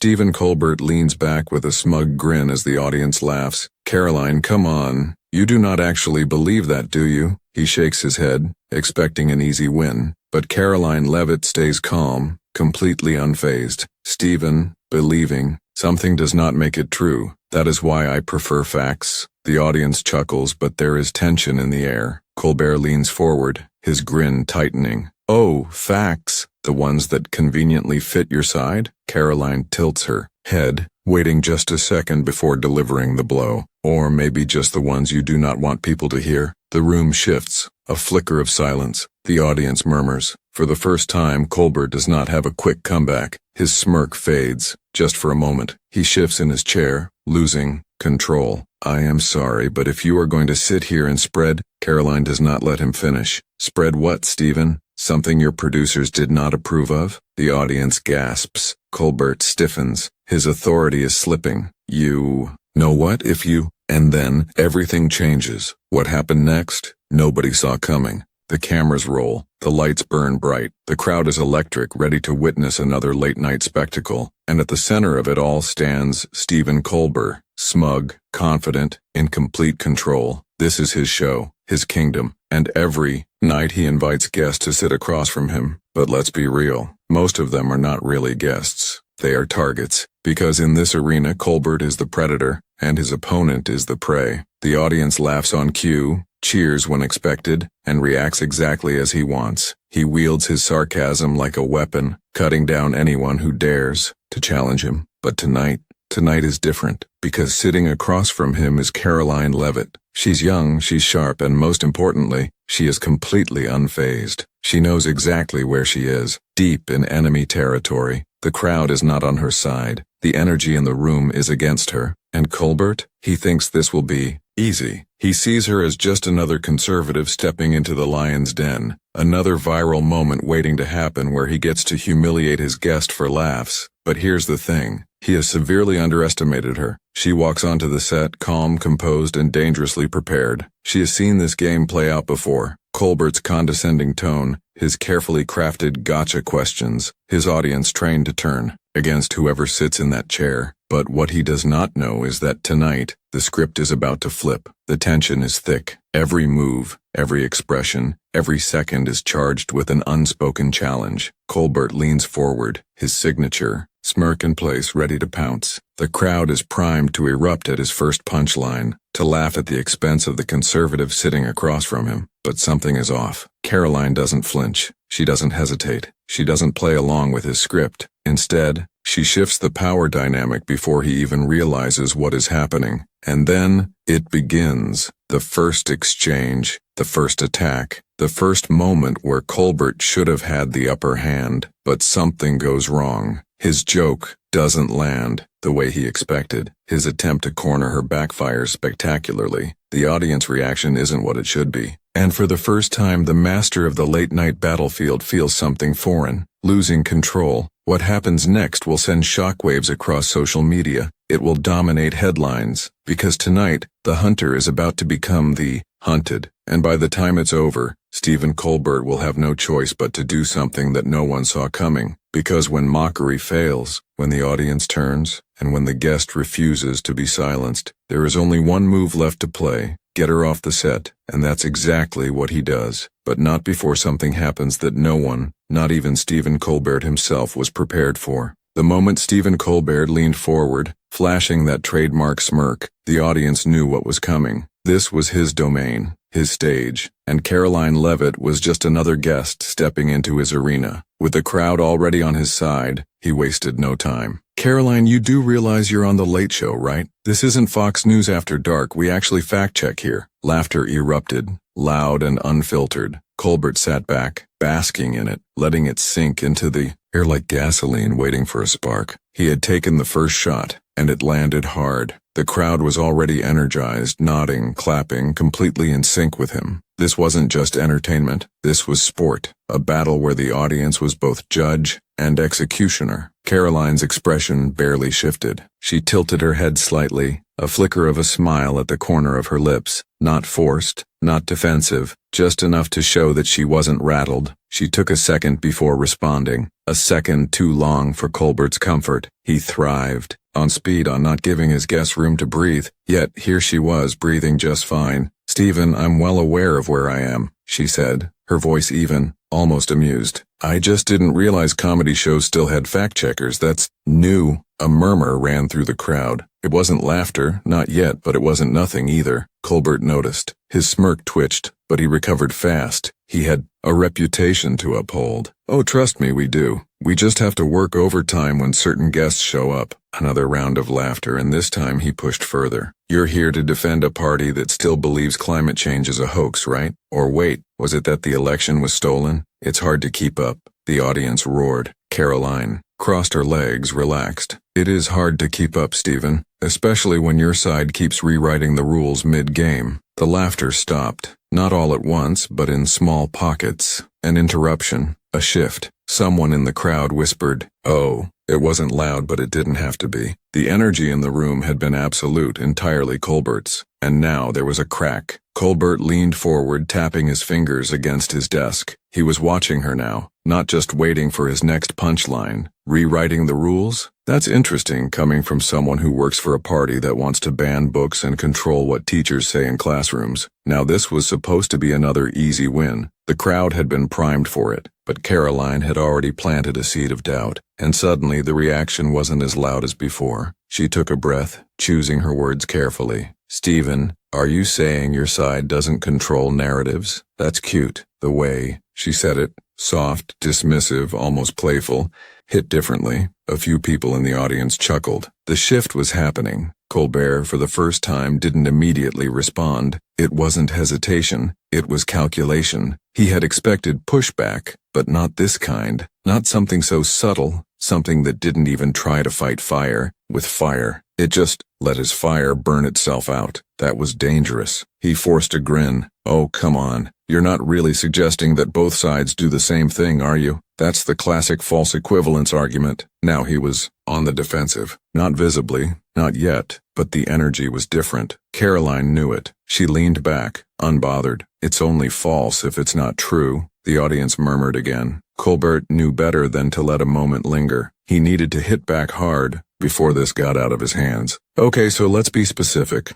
Stephen Colbert leans back with a smug grin as the audience laughs. Karoline, come on. You do not actually believe that, do you? He shakes his head, expecting an easy win. But Karoline Leavitt stays calm, completely unfazed. Stephen, believing something does not make it true. That is why I prefer facts. The audience chuckles, but there is tension in the air. Colbert leans forward, his grin tightening. Oh, facts. The ones that conveniently fit your side? Karoline tilts her head, waiting just a second before delivering the blow. Or maybe just the ones you do not want people to hear. The room shifts, a flicker of silence. The audience murmurs. For the first time, Colbert does not have a quick comeback. His smirk fades, just for a moment. He shifts in his chair, losing control. I am sorry, but if you are going to sit here and spread, Karoline does not let him finish. Spread what, Stephen? Something your producers did not approve of? The audience gasps. Colbert stiffens. His authority is slipping. You know what, if you... And then, everything changes. What happened next? Nobody saw coming. The cameras roll. The lights burn bright. The crowd is electric, ready to witness another late-night spectacle. And at the center of it all stands Stephen Colbert, smug, confident, in complete control. This is his show, his kingdom, and every night he invites guests to sit across from him. But let's be real, most of them are not really guests. They are targets, because in this arena Colbert is the predator, and his opponent is the prey. The audience laughs on cue, cheers when expected, and reacts exactly as he wants. He wields his sarcasm like a weapon, cutting down anyone who dares to challenge him. But tonight is different, because sitting across from him is Karoline Leavitt. She's young, she's sharp, and most importantly, she is completely unfazed. She knows exactly where she is, deep in enemy territory. The crowd is not on her side. The energy in the room is against her. And Colbert? He thinks this will be easy. He sees her as just another conservative stepping into the lion's den. Another viral moment waiting to happen where he gets to humiliate his guest for laughs. But here's the thing. He has severely underestimated her. She walks onto the set, calm, composed, and dangerously prepared. She has seen this game play out before. Colbert's condescending tone, his carefully crafted gotcha questions, his audience trained to turn against whoever sits in that chair. But what he does not know is that tonight, the script is about to flip. The tension is thick. Every move, every expression, every second is charged with an unspoken challenge. Colbert leans forward, his signature, smirk in place, ready to pounce. The crowd is primed to erupt at his first punchline, to laugh at the expense of the conservative sitting across from him. But something is off. Karoline doesn't flinch. She doesn't hesitate. She doesn't play along with his script. Instead, she shifts the power dynamic before he even realizes what is happening. And then, it begins. The first exchange, the first attack, the first moment where Colbert should have had the upper hand. But something goes wrong. His joke doesn't land the way he expected. His attempt to corner her backfires spectacularly. The audience reaction isn't what it should be. And for the first time, the master of the late-night battlefield feels something foreign, losing control. What happens next will send shockwaves across social media. It will dominate headlines, because tonight, the hunter is about to become the hunted. And by the time it's over, Stephen Colbert will have no choice but to do something that no one saw coming. Because when mockery fails, when the audience turns, and when the guest refuses to be silenced, there is only one move left to play. Get her off the set, and that's exactly what he does. But not before something happens that no one, not even Stephen Colbert himself, was prepared for. The moment Stephen Colbert leaned forward, flashing that trademark smirk, the audience knew what was coming. This was his domain, his stage, and Karoline Leavitt was just another guest stepping into his arena. With the crowd already on his side, he wasted no time. Karoline, you do realize you're on The Late Show, right? This isn't Fox News After Dark. We actually fact-check here. Laughter erupted, loud and unfiltered. Colbert sat back, basking in it, letting it sink into the air like gasoline waiting for a spark. He had taken the first shot, and it landed hard. The crowd was already energized, nodding, clapping, completely in sync with him. This wasn't just entertainment. This was sport, a battle where the audience was both judge and executioner. Karoline's expression barely shifted. She tilted her head slightly, a flicker of a smile at the corner of her lips, not forced, not defensive, just enough to show that she wasn't rattled. She took a second before responding, a second too long for Colbert's comfort. He thrived on speed, on not giving his guests room to breathe, yet here she was, breathing just fine. "Stephen, I'm well aware of where I am," she said, her voice even, almost amused. "I just didn't realize comedy shows still had fact-checkers. That's new." A murmur ran through the crowd. It wasn't laughter, not yet, but it wasn't nothing either. Colbert noticed. His smirk twitched, but he recovered fast. He had a reputation to uphold. "Oh, trust me, we do. We just have to work overtime when certain guests show up." Another round of laughter, and this time he pushed further. "You're here to defend a party that still believes climate change is a hoax, right? Or wait, was it that the election was stolen? It's hard to keep up." The audience roared. Karoline crossed her legs, relaxed. "It is hard to keep up, Stephen, especially when your side keeps rewriting the rules mid-game." The laughter stopped, not all at once, but in small pockets. An interruption, a shift. Someone in the crowd whispered, "Oh." It wasn't loud, but it didn't have to be. The energy in the room had been absolute, entirely Colbert's. And now there was a crack. Colbert leaned forward, tapping his fingers against his desk. He was watching her now, not just waiting for his next punchline. Rewriting the rules? That's interesting, coming from someone who works for a party that wants to ban books and control what teachers say in classrooms. Now this was supposed to be another easy win. The crowd had been primed for it, but Karoline had already planted a seed of doubt, and suddenly the reaction wasn't as loud as before. She took a breath, choosing her words carefully. "Stephen, are you saying your side doesn't control narratives? That's cute, the way she said it. Soft, dismissive, almost playful. Hit differently." A few people in the audience chuckled. The shift was happening. Colbert, for the first time, didn't immediately respond. It wasn't hesitation, it was calculation. He had expected pushback, but not this kind. Not something so subtle, something that didn't even try to fight fire with fire. It just let his fire burn itself out. That was dangerous. He forced a grin. "Oh, come on. You're not really suggesting that both sides do the same thing, are you? That's the classic false equivalence argument." Now he was on the defensive. Not visibly, not yet, but the energy was different. Karoline knew it. She leaned back, unbothered. "It's only false if it's not true." The audience murmured again. Colbert knew better than to let a moment linger. He needed to hit back hard before this got out of his hands. "Okay, so let's be specific.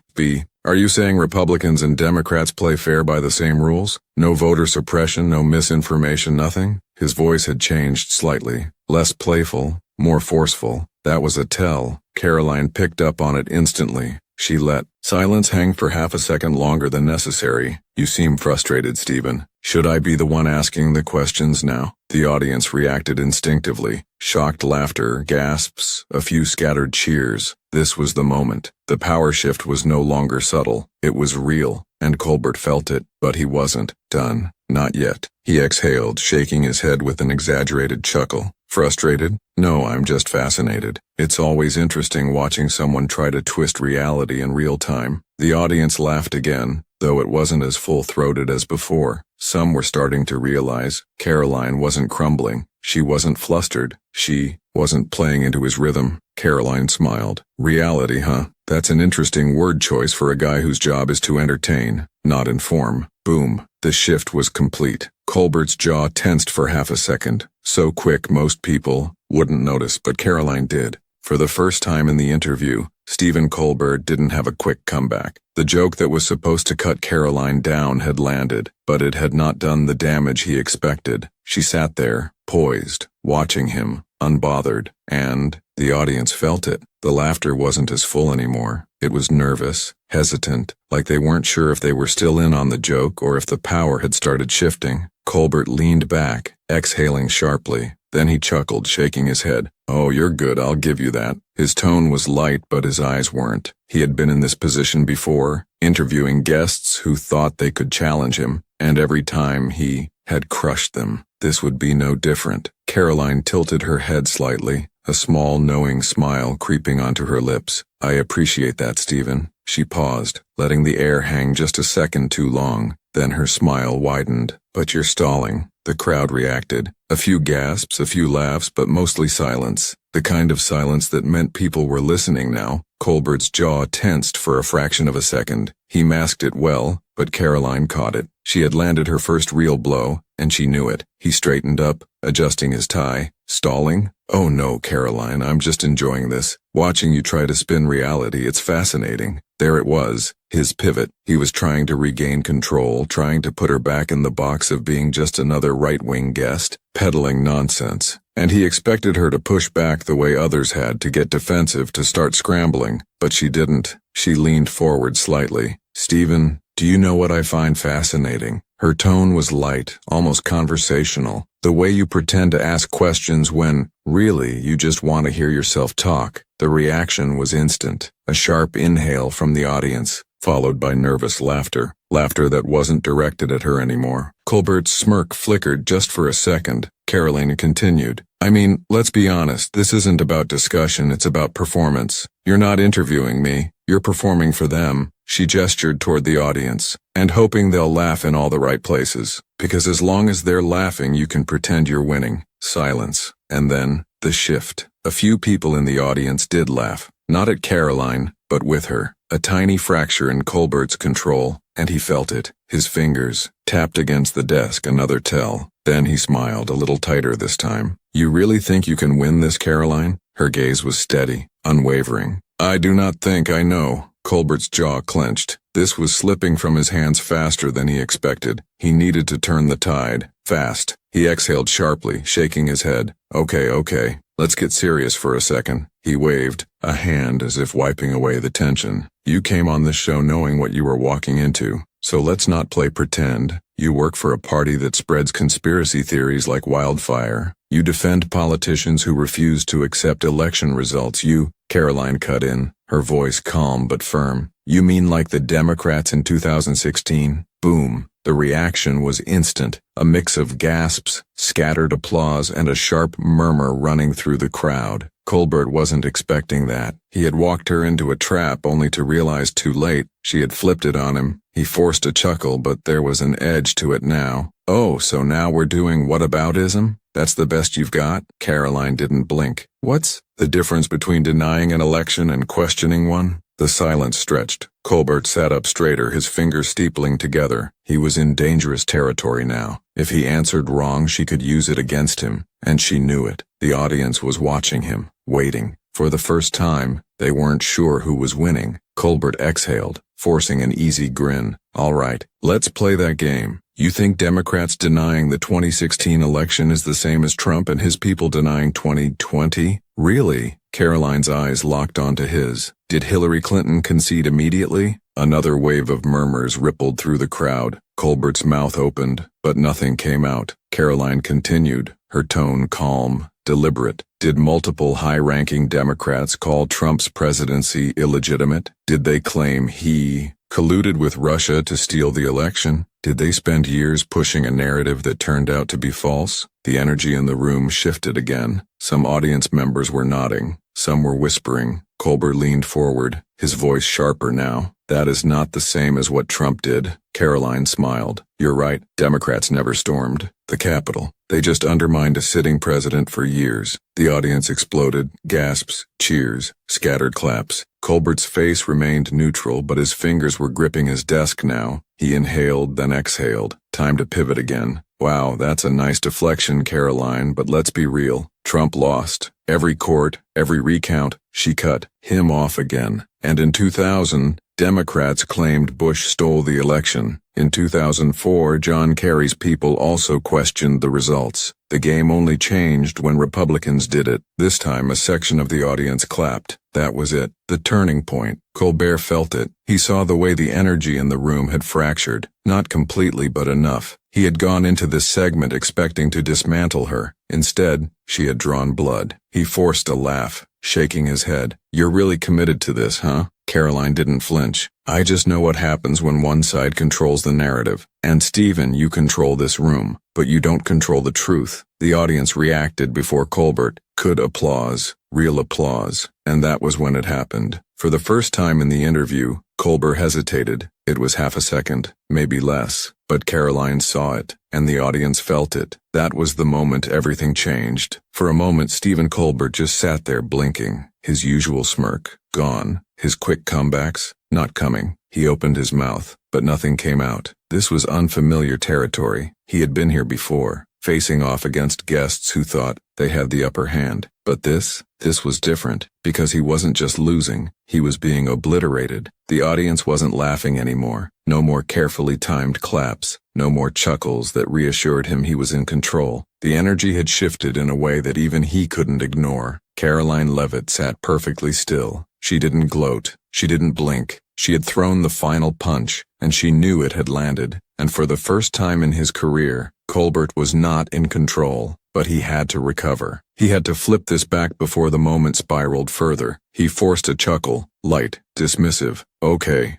Are you saying Republicans and Democrats play fair by the same rules? No voter suppression, no misinformation, nothing?" His voice had changed slightly, less playful, more forceful. That was a tell. Karoline picked up on it instantly. She let silence hang for half a second longer than necessary. "You seem frustrated, Stephen. Should I be the one asking the questions now?" The audience reacted instinctively. Shocked laughter, gasps, a few scattered cheers. This was the moment. The power shift was no longer subtle. It was real, and Colbert felt it, but he wasn't done. Not yet. He exhaled, shaking his head with an exaggerated chuckle. "Frustrated? No, I'm just fascinated. It's always interesting watching someone try to twist reality in real time." The audience laughed again, though it wasn't as full-throated as before. Some were starting to realize Karoline wasn't crumbling. She wasn't flustered. She wasn't playing into his rhythm. Karoline smiled. "Reality, huh? That's an interesting word choice for a guy whose job is to entertain, not inform." Boom. The shift was complete. Colbert's jaw tensed for half a second. So quick most people wouldn't notice, but Karoline did. For the first time in the interview, Stephen Colbert didn't have a quick comeback. The joke that was supposed to cut Karoline down had landed, but it had not done the damage he expected. She sat there, poised, watching him, unbothered, and the audience felt it. The laughter wasn't as full anymore. It was nervous, hesitant, like they weren't sure if they were still in on the joke or if the power had started shifting. Colbert leaned back, exhaling sharply. Then he chuckled, shaking his head. "Oh, you're good, I'll give you that." His tone was light, but his eyes weren't. He had been in this position before, interviewing guests who thought they could challenge him, and every time he had crushed them. This would be no different. Karoline tilted her head slightly, a small knowing smile creeping onto her lips. I appreciate that, Stephen. She paused, letting the air hang just a second too long. Then her smile widened. But you're stalling. The crowd reacted. A few gasps, a few laughs, but mostly silence. The kind of silence that meant people were listening now. Colbert's jaw tensed for a fraction of a second. He masked it well, but Karoline caught it. She had landed her first real blow, and she knew it. He straightened up, adjusting his tie. Stalling? Oh no, Karoline, I'm just enjoying this. Watching you try to spin reality, it's fascinating. There it was, his pivot. He was trying to regain control, trying to put her back in the box of being just another right-wing guest, peddling nonsense. And he expected her to push back the way others had, to get defensive, to start scrambling. But she didn't. She leaned forward slightly. Stephen, do you know what I find fascinating? Her tone was light, almost conversational. The way you pretend to ask questions when, really, you just want to hear yourself talk. The reaction was instant. A sharp inhale from the audience, followed by nervous laughter. Laughter that wasn't directed at her anymore. Colbert's smirk flickered just for a second. Karoline continued. I mean, let's be honest, this isn't about discussion, it's about performance. You're not interviewing me, you're performing for them. She gestured toward the audience, and hoping they'll laugh in all the right places. Because as long as they're laughing, you can pretend you're winning. Silence. And then, the shift. A few people in the audience did laugh. Not at Karoline, but with her. A tiny fracture in Colbert's control, and he felt it. His fingers tapped against the desk, another tell. Then he smiled, a little tighter this time. You really think you can win this, Karoline? Her gaze was steady, unwavering. I do not think I know. Colbert's jaw clenched. This was slipping from his hands faster than he expected. He needed to turn the tide. Fast. He exhaled sharply, shaking his head. Okay. Let's get serious for a second. He waved, a hand as if wiping away the tension. You came on this show knowing what you were walking into. So let's not play pretend. You work for a party that spreads conspiracy theories like wildfire. You defend politicians who refuse to accept election results. Karoline cut in, her voice calm but firm. You mean like the Democrats in 2016? Boom. The reaction was instant, a mix of gasps, scattered applause, and a sharp murmur running through the crowd. Colbert wasn't expecting that. He had walked her into a trap only to realize too late she had flipped it on him. He forced a chuckle, but there was an edge to it now. Oh, so now we're doing whataboutism? That's the best you've got? Karoline didn't blink. What's the difference between denying an election and questioning one? The silence stretched. Colbert sat up straighter, his fingers steepling together. He was in dangerous territory now. If he answered wrong, she could use it against him, and she knew it. The audience was watching him, waiting. For the first time, they weren't sure who was winning. Colbert exhaled, forcing an easy grin. All right, let's play that game. You think Democrats denying the 2016 election is the same as Trump and his people denying 2020? Really? Karoline's eyes locked onto his. Did Hillary Clinton concede immediately? Another wave of murmurs rippled through the crowd. Colbert's mouth opened, but nothing came out. Karoline continued, her tone calm, deliberate. Did multiple high-ranking Democrats call Trump's presidency illegitimate? Did they claim he colluded with Russia to steal the election? Did they spend years pushing a narrative that turned out to be false? The energy in the room shifted again. Some audience members were nodding. Some were whispering. Colbert leaned forward, his voice sharper now. That is not the same as what Trump did. Karoline smiled. You're right, Democrats never stormed the Capitol. They just undermined a sitting president for years. The audience exploded, gasps, cheers, scattered claps. Colbert's face remained neutral, but his fingers were gripping his desk now. He inhaled, then exhaled. Time to pivot again. Wow, that's a nice deflection, Karoline, but let's be real. Trump lost. Every court, every recount, she cut him off again. And in 2000, Democrats claimed Bush stole the election. In 2004, John Kerry's people also questioned the results. The game only changed when Republicans did it. This time, a section of the audience clapped. That was it. The turning point. Colbert felt it. He saw the way the energy in the room had fractured. Not completely, but enough. He had gone into this segment expecting to dismantle her. Instead, she had drawn blood. He forced a laugh, shaking his head. You're really committed to this, huh? Karoline didn't flinch. I just know what happens when one side controls the narrative. And Stephen, you control this room, but you don't control the truth. The audience reacted before Colbert could applause, real applause, and that was when it happened. For the first time in the interview, Colbert hesitated. It was half a second, maybe less, but Karoline saw it, and the audience felt it. That was the moment everything changed. For a moment, Stephen Colbert just sat there blinking, his usual smirk gone, his quick comebacks not coming. He opened his mouth, but nothing came out. This was unfamiliar territory. He had been here before, facing off against guests who thought they had the upper hand. But this was different, because he wasn't just losing, he was being obliterated. The audience wasn't laughing anymore. No more carefully timed claps, no more chuckles that reassured him he was in control. The energy had shifted in a way that even he couldn't ignore. Karoline Leavitt sat perfectly still. She didn't gloat. She didn't blink. She had thrown the final punch, and she knew it had landed. And for the first time in his career, Colbert was not in control, but he had to recover. He had to flip this back before the moment spiraled further. He forced a chuckle, light, dismissive. Okay,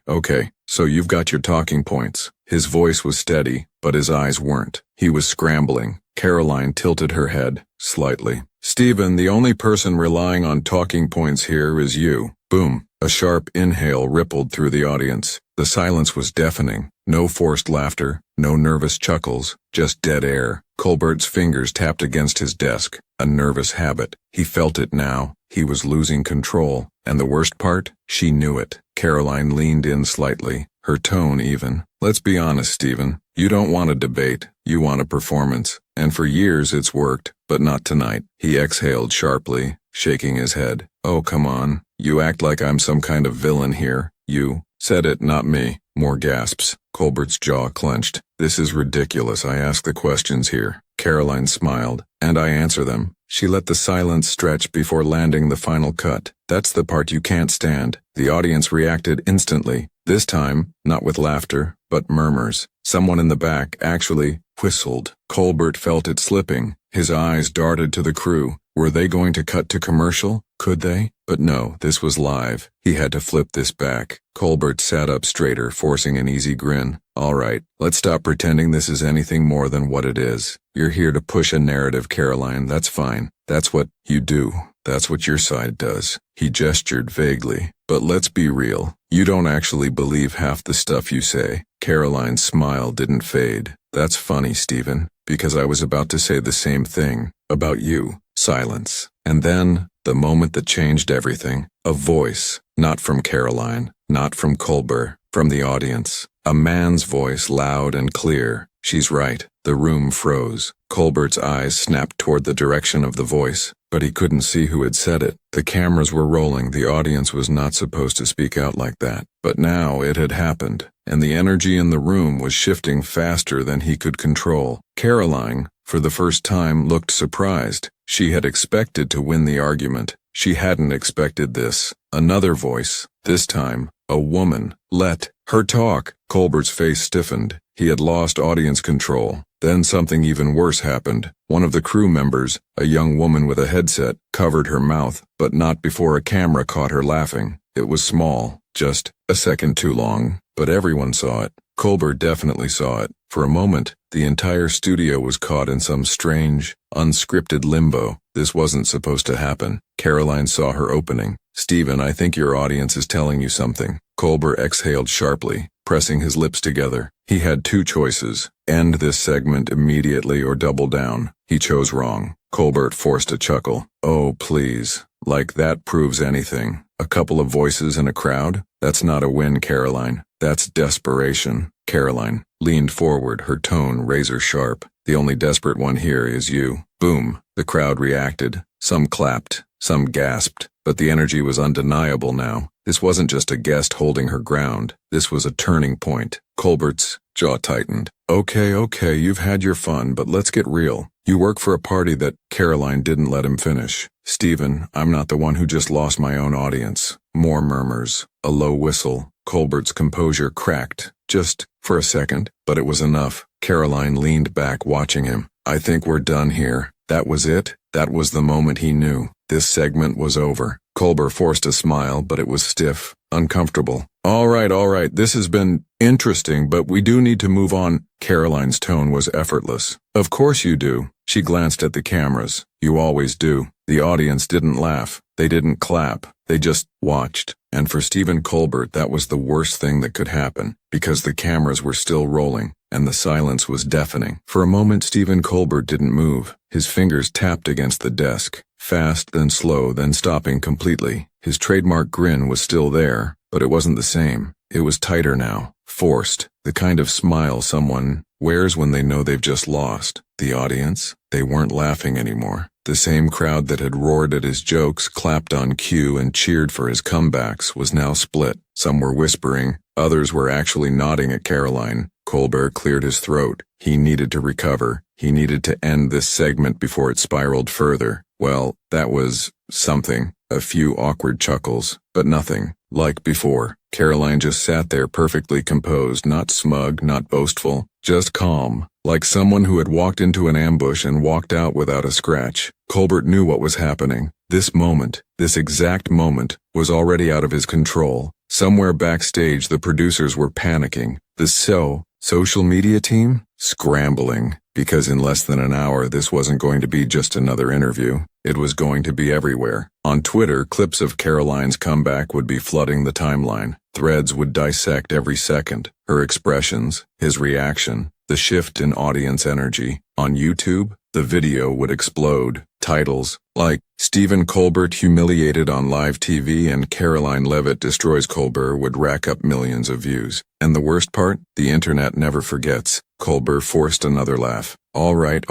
so you've got your talking points. His voice was steady, but his eyes weren't. He was scrambling. Karoline tilted her head, slightly. Stephen, the only person relying on talking points here is you. Boom. A sharp inhale rippled through the audience. The silence was deafening. No forced laughter, no nervous chuckles, just dead air. Colbert's fingers tapped against his desk, a nervous habit. He felt it now. He was losing control. And the worst part? She knew it. Karoline leaned in slightly, her tone even. Let's be honest, Stephen. You don't want a debate. You want a performance. And for years it's worked, but not tonight. He exhaled sharply, shaking his head. Oh, come on. You act like I'm some kind of villain here. You said it, not me. More gasps. Colbert's jaw clenched. This is ridiculous. I ask the questions here. Karoline smiled. And I answer them. She let the silence stretch before landing the final cut. That's the part you can't stand. The audience reacted instantly. This time, not with laughter, but murmurs. Someone in the back actually whistled. Colbert felt it slipping. His eyes darted to the crew. Were they going to cut to commercial? Could they? But no, this was live. He had to flip this back. Colbert sat up straighter, forcing an easy grin. All right, let's stop pretending this is anything more than what it is. You're here to push a narrative, Karoline. That's fine. That's what you do. That's what your side does. He gestured vaguely. But let's be real. You don't actually believe half the stuff you say. Karoline's smile didn't fade. That's funny, Stephen, because I was about to say the same thing about you. Silence. And then, the moment that changed everything, a voice, not from Karoline, not from Colbert, from the audience. A man's voice, loud and clear. She's right. The room froze. Colbert's eyes snapped toward the direction of the voice, but he couldn't see who had said it. The cameras were rolling. The audience was not supposed to speak out like that. But now it had happened, and the energy in the room was shifting faster than he could control. Karoline, for the first time, looked surprised. She had expected to win the argument. She hadn't expected this. Another voice, this time, a woman. Let her talk. Colbert's face stiffened. He had lost audience control. Then something even worse happened. One of the crew members, a young woman with a headset, covered her mouth, but not before a camera caught her laughing. It was small, just a second too long, but everyone saw it. Colbert definitely saw it. For a moment, the entire studio was caught in some strange, unscripted limbo. This wasn't supposed to happen. Karoline saw her opening. Stephen, I think your audience is telling you something. Colbert exhaled sharply, pressing his lips together. He had two choices. End this segment immediately or double down. He chose wrong. Colbert forced a chuckle. Oh, please. Like that proves anything. A couple of voices in a crowd? That's not a win, Karoline. That's desperation. Karoline leaned forward, her tone razor sharp. The only desperate one here is you. Boom. The crowd reacted. Some clapped. Some gasped. But the energy was undeniable now. This wasn't just a guest holding her ground. This was a turning point. Colbert's jaw tightened. Okay, you've had your fun, but let's get real. You work for a party that Karoline didn't let him finish. Stephen, I'm not the one who just lost my own audience. More murmurs. A low whistle. Colbert's composure cracked. Just for a second, but it was enough. Karoline leaned back, watching him. I think we're done here. That was it. That was the moment he knew. This segment was over. Colbert forced a smile, but it was stiff, uncomfortable. All right, this has been interesting, but we do need to move on. Karoline's tone was effortless. Of course you do. She glanced at the cameras. You always do. The audience didn't laugh. They didn't clap. They just watched. And for Stephen Colbert, that was the worst thing that could happen, because the cameras were still rolling, and the silence was deafening. For a moment, Stephen Colbert didn't move. His fingers tapped against the desk, fast, then slow, then stopping completely. His trademark grin was still there, but it wasn't the same. It was tighter now, forced, the kind of smile someone wears when they know they've just lost. The audience, they weren't laughing anymore. The same crowd that had roared at his jokes, clapped on cue, and cheered for his comebacks was now split. Some were whispering, others were actually nodding at Karoline. Colbert cleared his throat. He needed to recover. He needed to end this segment before it spiraled further. Well, that was something. A few awkward chuckles, but nothing like before. Karoline just sat there perfectly composed, not smug, not boastful, just calm, like someone who had walked into an ambush and walked out without a scratch. Colbert knew what was happening. This moment, this exact moment, was already out of his control. Somewhere backstage, the producers were panicking. The social media team? Scrambling, because in less than an hour this wasn't going to be just another interview. It was going to be everywhere. On Twitter, clips of Karoline's comeback would be flooding the timeline. Threads would dissect every second. Her expressions, his reaction, the shift in audience energy. On YouTube, the video would explode. Titles like Stephen Colbert humiliated on live TV and Karoline Leavitt destroys Colbert would rack up millions of views. And the worst part? The internet never forgets. Colbert forced another laugh. All right,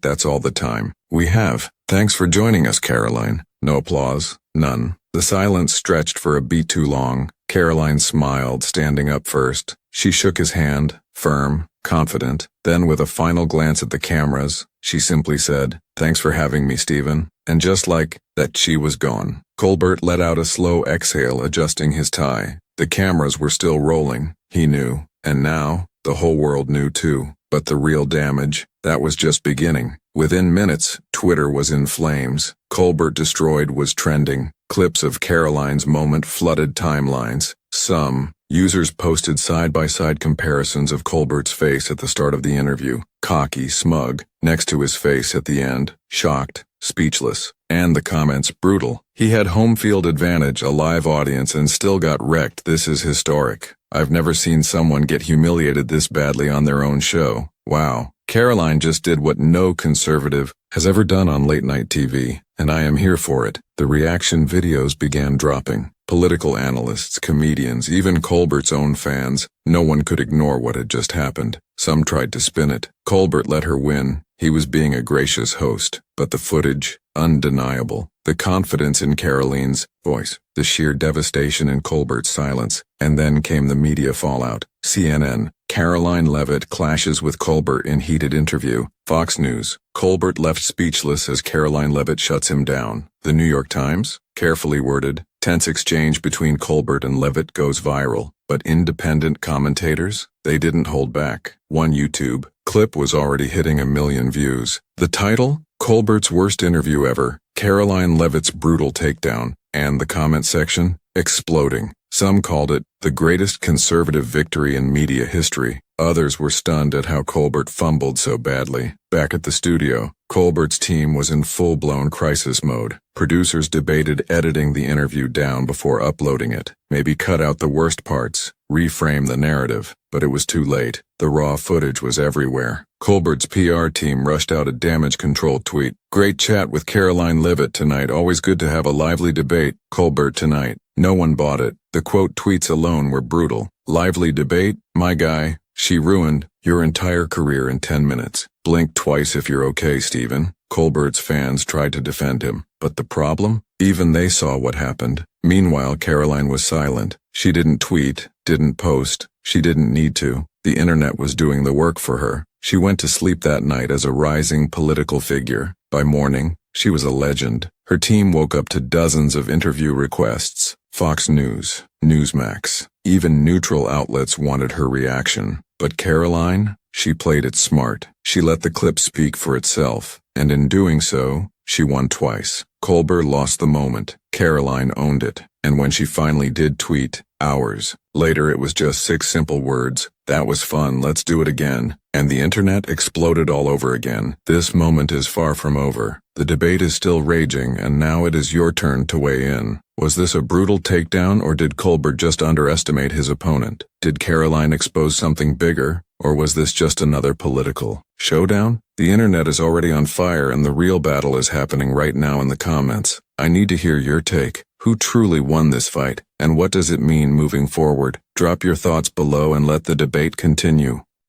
that's all the time we have. Thanks for joining us, Karoline. No applause. None. The silence stretched for a beat too long. Karoline smiled, standing up first. She shook his hand, firm, confident. Then with a final glance at the cameras, she simply said, "Thanks for having me, Stephen." And just like that, she was gone. Colbert let out a slow exhale, adjusting his tie. The cameras were still rolling, he knew. And now, the whole world knew too. But the real damage, that was just beginning. Within minutes, Twitter was in flames. Colbert destroyed was trending. Clips of Karoline's moment flooded timelines. Some users posted side-by-side comparisons of Colbert's face at the start of the interview, cocky, smug, next to his face at the end, shocked, speechless. And the comments, brutal. He had home field advantage, a live audience, and still got wrecked. This is historic. I've never seen someone get humiliated this badly on their own show. Wow. Karoline just did what no conservative has ever done on late-night TV, and I am here for it. The reaction videos began dropping. Political analysts, comedians, even Colbert's own fans. No one could ignore what had just happened. Some tried to spin it. Colbert let her win. He was being a gracious host. But the footage, undeniable. The confidence in Karoline's voice, the sheer devastation in Colbert's silence. And then came the media fallout. CNN, Karoline Leavitt clashes with Colbert in heated interview. Fox News, Colbert left speechless as Karoline Leavitt shuts him down. The New York Times, carefully worded, tense exchange between Colbert and Leavitt goes viral. But independent commentators, they didn't hold back. One YouTube clip was already hitting 1 million views. The title, Colbert's worst interview ever, Karoline Leavitt's brutal takedown, and the comment section, exploding. Some called it the greatest conservative victory in media history. Others were stunned at how Colbert fumbled so badly. Back at the studio, Colbert's team was in full-blown crisis mode. Producers debated editing the interview down before uploading it. Maybe cut out the worst parts, reframe the narrative. But it was too late. The raw footage was everywhere. Colbert's PR team rushed out a damage control tweet. Great chat with Karoline Leavitt tonight. Always good to have a lively debate. Colbert tonight. No one bought it. The quote tweets alone were brutal. Lively debate? My guy. She ruined your entire career in 10 minutes. Blink twice if you're okay, Stephen. Colbert's fans tried to defend him. But the problem? Even they saw what happened. Meanwhile, Karoline was silent. She didn't tweet, didn't post. She didn't need to. The internet was doing the work for her. She went to sleep that night as a rising political figure. By morning, she was a legend. Her team woke up to dozens of interview requests. Fox News, Newsmax, even neutral outlets wanted her reaction. But Karoline, she played it smart. She let the clip speak for itself, and in doing so, she won twice. Colbert lost the moment. Karoline owned it. And when she finally did tweet, Hours. Later it was just 6 simple words. That was fun, let's do it again. And the internet exploded all over again. This moment is far from over. The debate is still raging, and now it is your turn to weigh in. Was this a brutal takedown, or did Colbert just underestimate his opponent? Did Karoline expose something bigger, or was this just another political showdown? The internet is already on fire, and the real battle is happening right now in the comments. I need to hear your take. Who truly won this fight, and what does it mean moving forward? Drop your thoughts below and let the debate continue.